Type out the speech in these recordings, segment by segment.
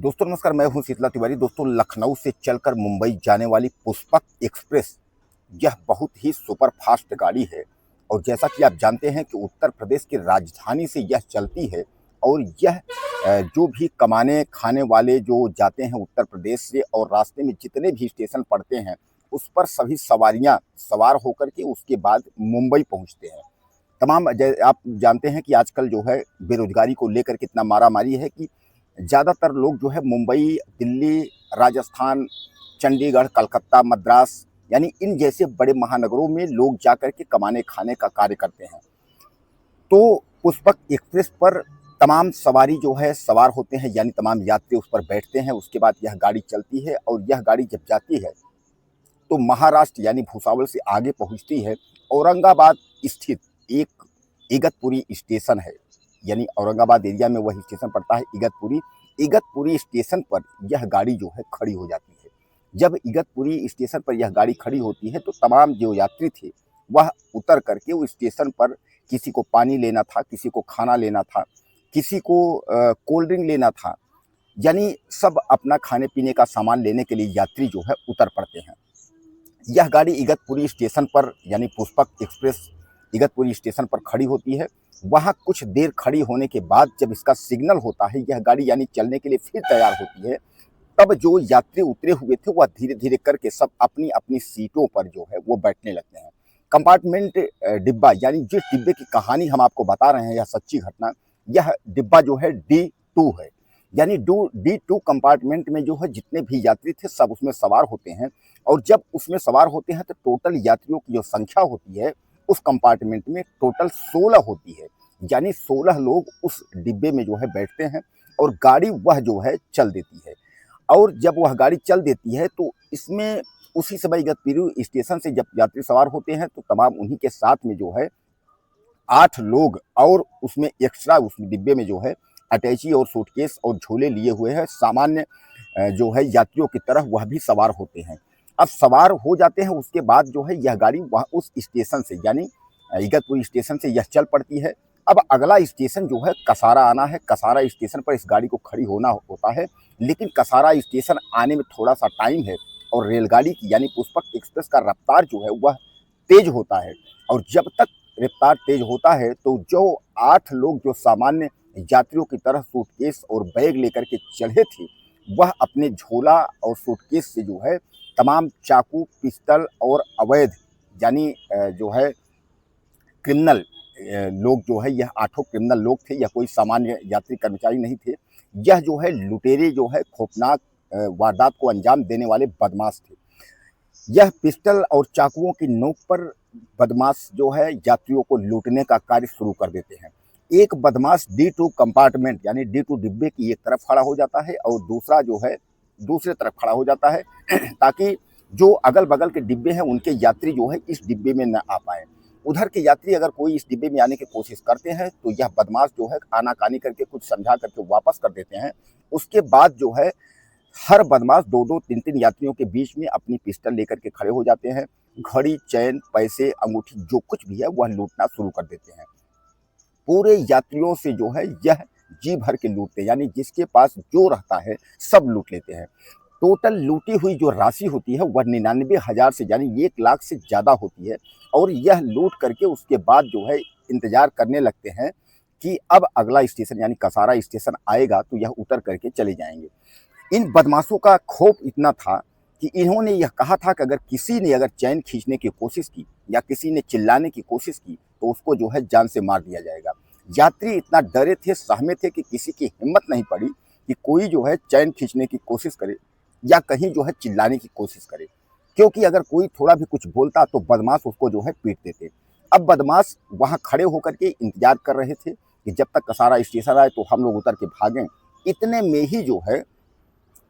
दोस्तों नमस्कार, मैं हूं शीतला तिवारी। दोस्तों, लखनऊ से चलकर मुंबई जाने वाली पुष्पक एक्सप्रेस यह बहुत ही सुपर फास्ट गाड़ी है। और जैसा कि आप जानते हैं कि उत्तर प्रदेश की राजधानी से यह चलती है। और यह जो भी कमाने खाने वाले जो जाते हैं उत्तर प्रदेश से, और रास्ते में जितने भी स्टेशन पड़ते हैं उस पर सभी सवारियां सवार होकर के उसके बाद मुंबई पहुंचते हैं। तमाम आप जानते हैं कि आजकल जो है बेरोजगारी को लेकर कितना मारामारी है कि ज़्यादातर लोग जो है मुंबई, दिल्ली, राजस्थान, चंडीगढ़, कलकत्ता, मद्रास यानी इन जैसे बड़े महानगरों में लोग जाकर के कमाने खाने का कार्य करते हैं। तो पुष्पक एक्सप्रेस पर तमाम सवारी जो है सवार होते हैं, यानी तमाम यात्री उस पर बैठते हैं। उसके बाद यह गाड़ी चलती है और यह गाड़ी जब जाती है तो महाराष्ट्र यानी भुसावल से आगे पहुंचती है। औरंगाबाद स्थित एक इगतपुरी स्टेशन है, यानी औरंगाबाद एरिया में वह स्टेशन पड़ता है इगतपुरी। इगतपुरी स्टेशन पर यह गाड़ी जो है खड़ी हो जाती है। जब इगतपुरी स्टेशन पर यह गाड़ी खड़ी होती है तो तमाम जो यात्री थे वह उतर करके उस स्टेशन पर, किसी को पानी लेना था, किसी को खाना लेना था, किसी को कोल्ड ड्रिंक लेना था, यानी सब अपना खाने पीने का सामान लेने के लिए यात्री जो है उतर पड़ते हैं। यह गाड़ी इगतपुरी स्टेशन पर यानी पुष्पक एक्सप्रेस इगतपुरी स्टेशन पर खड़ी होती है। वहाँ कुछ देर खड़ी होने के बाद जब इसका सिग्नल होता है, यह गाड़ी यानी चलने के लिए फिर तैयार होती है, तब जो यात्री उतरे हुए थे वह धीरे धीरे करके सब अपनी अपनी सीटों पर जो है वो बैठने लगते हैं। कंपार्टमेंट डिब्बा, यानी जिस डिब्बे की कहानी हम आपको बता रहे हैं, यह सच्ची घटना, यह डिब्बा जो है D2 है। यानी D2 कंपार्टमेंट में जो है जितने भी यात्री थे सब उसमें सवार होते हैं। और जब उसमें सवार होते हैं तो टोटल यात्रियों की जो संख्या होती है उस कंपार्टमेंट में टोटल 16 होती है। यानी 16 लोग उस डिब्बे में जो है बैठते हैं और गाड़ी वह जो है चल देती है। और जब वह गाड़ी चल देती है तो इसमें उसी समय इगतपुरी स्टेशन से जब यात्री सवार होते हैं तो तमाम उन्हीं के साथ में जो है 8 लोग और उसमें एक्स्ट्रा उस डिब्बे में जो है अटैची और सूटकेस और झोले लिए हुए हैं सामान्य जो है यात्रियों की तरह वह भी सवार होते हैं। अब सवार हो जाते हैं, उसके बाद जो है यह गाड़ी वहाँ उस स्टेशन से यानी इगतपुरी स्टेशन से यह चल पड़ती है। अब अगला स्टेशन जो है कसारा आना है। कसारा स्टेशन पर इस गाड़ी को खड़ी होना होता है, लेकिन कसारा स्टेशन आने में थोड़ा सा टाइम है और रेलगाड़ी की यानी पुष्पक एक्सप्रेस का रफ्तार जो है वह तेज होता है। और जब तक रफ्तार तेज होता है तो जो 8 लोग जो सामान्य यात्रियों की तरह सूटकेस और बैग लेकर के चढ़े थे वह अपने झोला और सूटकेस से जो है तमाम चाकू, पिस्टल और अवैध यानी जो है क्रिमिनल लोग जो है, यह 8 क्रिमिनल लोग थे, यह कोई सामान्य यात्री कर्मचारी नहीं थे। यह जो है लुटेरे जो है खौफनाक वारदात को अंजाम देने वाले बदमाश थे। यह पिस्टल और चाकुओं की नोक पर बदमाश जो है यात्रियों को लूटने का कार्य शुरू कर देते हैं। एक बदमाश D2 कंपार्टमेंट यानी D2 डिब्बे की एक तरफ खड़ा हो जाता है और दूसरा जो है दूसरे तरफ खड़ा हो जाता है ताकि जो अगल बगल के डिब्बे हैं उनके यात्री जो है इस डिब्बे में न आ पाए। उधर के यात्री अगर कोई इस डिब्बे में आने की कोशिश करते हैं तो यह बदमाश जो है आनाकानी करके कुछ समझा करके वापस कर देते हैं। उसके बाद जो है हर बदमाश 2-2, 3-3 यात्रियों के बीच में अपनी पिस्टल लेकर के खड़े हो जाते हैं। घड़ी, चैन, पैसे, अंगूठी जो कुछ भी है वह लूटना शुरू कर देते हैं। पूरे यात्रियों से जो है यह जी भर के लूटते हैं, यानी जिसके पास जो रहता है सब लूट लेते हैं। टोटल लूटी हुई जो राशि होती है वह 99,000 से यानी 1 लाख से ज़्यादा होती है। और यह लूट करके उसके बाद जो है इंतज़ार करने लगते हैं कि अब अगला स्टेशन यानी कसारा स्टेशन आएगा तो यह उतर करके चले जाएंगे। इन बदमाशों का खौफ इतना था कि इन्होंने यह कहा था कि अगर किसी ने अगर चैन खींचने की कोशिश की या किसी ने चिल्लाने की कोशिश की तो उसको जो है जान से मार दिया जाएगा। यात्री इतना डरे थे, सहमे थे कि किसी की हिम्मत नहीं पड़ी कि कोई जो है चैन खींचने की कोशिश करे या कहीं जो है चिल्लाने की कोशिश करे, क्योंकि अगर कोई थोड़ा भी कुछ बोलता तो बदमाश उसको जो है पीट देते। अब बदमाश वहाँ खड़े होकर के इंतजार कर रहे थे कि जब तक कसारा स्टेशन आए तो हम लोग उतर के भागें। इतने में ही जो है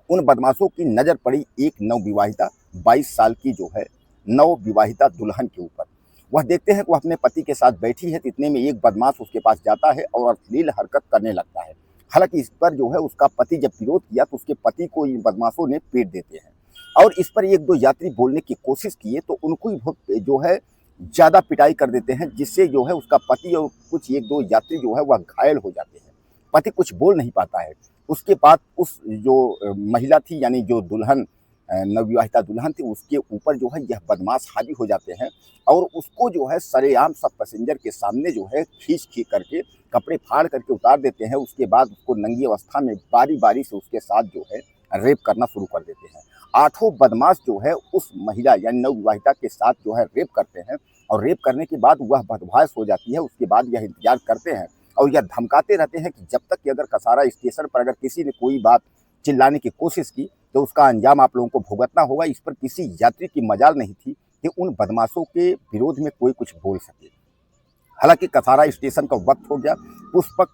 उन बदमाशों की नज़र पड़ी एक नवविवाहिता 22 साल की जो है नवविवाहिता दुल्हन के ऊपर। वह देखते हैं कि वह अपने पति के साथ बैठी है, इतने में एक बदमाश उसके पास जाता है और अश्लील हरकत करने लगता है। हालांकि इस पर जो है उसका पति जब विरोध किया तो उसके पति को इन बदमाशों ने पीट देते हैं। और इस पर 1-2 यात्री बोलने की कोशिश किए तो उनको ही जो है ज़्यादा पिटाई कर देते हैं, जिससे जो है उसका पति और कुछ 1-2 यात्री जो है वह घायल हो जाते हैं। पति कुछ बोल नहीं पाता है। उसके बाद उस जो महिला थी, यानी जो दुल्हन, नवविवाहिता दुल्हन थी, उसके ऊपर जो है यह बदमाश हावी हो जाते हैं और उसको जो है सरेआम सब पैसेंजर के सामने जो है खींच करके कपड़े फाड़ करके उतार देते हैं। उसके बाद उसको नंगी अवस्था में बारी बारी से उसके साथ जो है रेप करना शुरू कर देते हैं। आठों बदमाश जो है उस महिला यानी नवविवाहिता के साथ जो है रेप करते हैं और रेप करने के बाद वह बदमाश हो जाती है। उसके बाद यह इंतजार करते हैं और यह धमकाते रहते हैं कि जब तक कि अगर कसारा स्टेशन पर अगर किसी ने कोई बात चिल्लाने की कोशिश की तो उसका अंजाम आप लोगों को भुगतना होगा। इस पर किसी यात्री की मजाल नहीं थी कि उन बदमाशों के विरोध में कोई कुछ बोल सके। हालांकि कसारा स्टेशन का वक्त हो गया। पुष्पक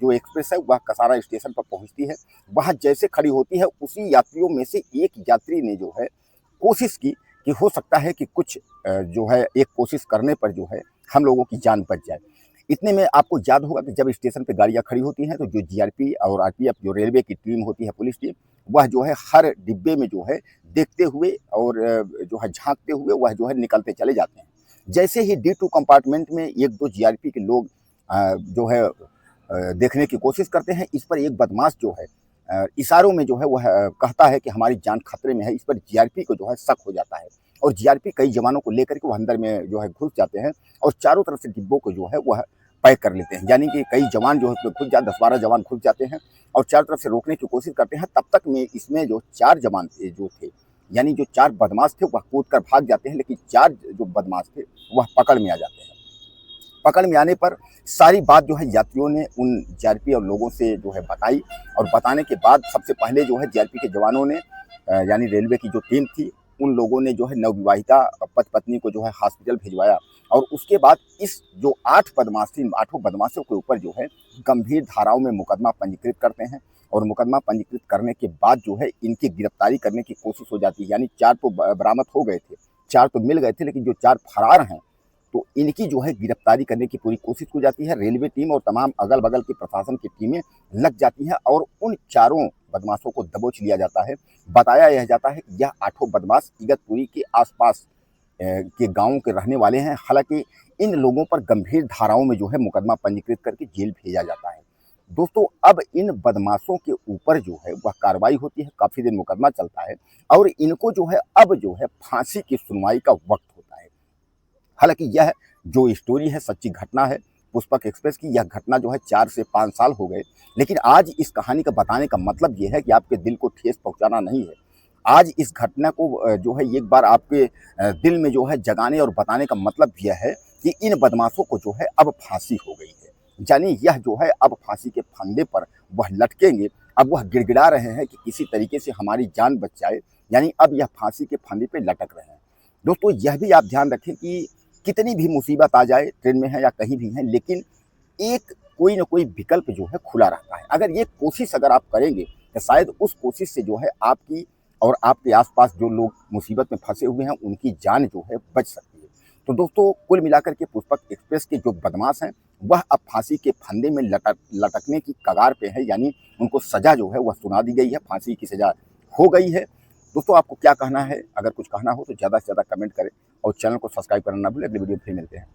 जो एक्सप्रेस है वह कसारा स्टेशन पर पहुंचती है। वह जैसे खड़ी होती है, उसी यात्रियों में से एक यात्री ने जो है कोशिश की कि हो सकता है कि कुछ जो है एक कोशिश करने पर जो है हम लोगों की जान बच जाए। इतने में आपको याद होगा कि जब स्टेशन पे गाड़ियां खड़ी होती हैं तो जो जीआरपी और आरपीएफ जो रेलवे की टीम होती है, पुलिस टीम, वह जो है हर डिब्बे में जो है देखते हुए और जो है झांकते हुए वह जो है निकलते चले जाते हैं। जैसे ही D2 कंपार्टमेंट में एक दो जीआरपी के लोग जो है देखने की कोशिश करते हैं, इस पर एक बदमाश जो है इशारों में जो है वह कहता है कि हमारी जान खतरे में है। इस पर जीआरपी को जो है शक हो जाता है और जीआरपी कई जवानों को लेकर के वह अंदर में जो है घुस जाते हैं और चारों तरफ से डिब्बों को जो है वह पैक कर लेते हैं। यानी कि कई जवान जो है उसमें घुस जाते, 10-12 जवान घुस जाते हैं और चारों तरफ से रोकने की कोशिश करते हैं। तब तक में इसमें जो 4 जवान थे जो थे, यानी जो 4 बदमाश थे वह कूद कर भाग जाते हैं, लेकिन 4 जो बदमाश थे वह पकड़ में आ जाते हैं। पकड़ में आने पर सारी बात जो है यात्रियों ने उन जीआरपी और लोगों से जो है बताई और बताने के बाद सबसे पहले जो है जीआरपी के जवानों ने यानी रेलवे की जो टीम थी उन लोगों ने जो है नवविवाहिता पति पत्नी को जो है हॉस्पिटल भिजवाया और उसके बाद इस जो 8 बदमाश थी, 8 बदमाशों के ऊपर जो है गंभीर धाराओं में मुकदमा पंजीकृत करते हैं और मुकदमा पंजीकृत करने के बाद जो है इनकी गिरफ्तारी करने की कोशिश हो जाती है। यानी 4 तो बरामद हो गए थे, 4 तो मिल गए थे, लेकिन जो 4 फरार हैं तो इनकी जो है गिरफ्तारी करने की पूरी कोशिश हो जाती है। रेलवे टीम और तमाम अगल बगल की प्रशासन की टीमें लग जाती हैं और उन चारों बदमाशों को दबोच लिया जाता है। बताया यह जाता है कि यह 8 बदमाश इगतपुरी के आसपास के गांवों के रहने वाले हैं। हालांकि इन लोगों पर गंभीर धाराओं में जो है मुकदमा पंजीकृत करके जेल भेजा जाता है। दोस्तों, अब इन बदमाशों के ऊपर जो है वह कार्रवाई होती है, काफ़ी दिन मुकदमा चलता है और इनको जो है अब जो है फांसी की सुनवाई का वक्त होता है। हालांकि यह जो स्टोरी है सच्ची घटना है पुष्पक एक्सप्रेस की। यह घटना जो है 4 से 5 साल हो गए, लेकिन आज इस कहानी का बताने का मतलब यह है कि आपके दिल को ठेस पहुंचाना नहीं है। आज इस घटना को जो है एक बार आपके दिल में जो है जगाने और बताने का मतलब यह है कि इन बदमाशों को जो है अब फांसी हो गई है। यानी यह जो है अब फांसी के फंदे पर वह लटकेंगे। अब वह गिड़गिड़ा रहे हैं कि किसी तरीके से हमारी जान बच जाए, यानी अब यह फांसी के फंदे पर लटक रहे हैं। दोस्तों, यह भी आप ध्यान रखें कि कितनी भी मुसीबत आ जाए, ट्रेन में है या कहीं भी हैं, लेकिन एक कोई ना कोई विकल्प जो है खुला रहता है। अगर ये कोशिश अगर आप करेंगे तो शायद उस कोशिश से जो है आपकी और आपके आसपास जो लोग मुसीबत में फंसे हुए हैं उनकी जान जो है बच सकती है। तो दोस्तों, कुल मिलाकर के पुष्पक एक्सप्रेस के जो बदमाश हैं वह अब फांसी के फंदे में लटकने की कगार पे है। यानी उनको सजा जो है वह सुना दी गई है, फांसी की सजा हो गई है। दोस्तों, आपको क्या कहना है? अगर कुछ कहना हो तो ज़्यादा से ज़्यादा कमेंट करें और चैनल को सब्सक्राइब करना ना भूलें। अगली वीडियो में फिर मिलते हैं।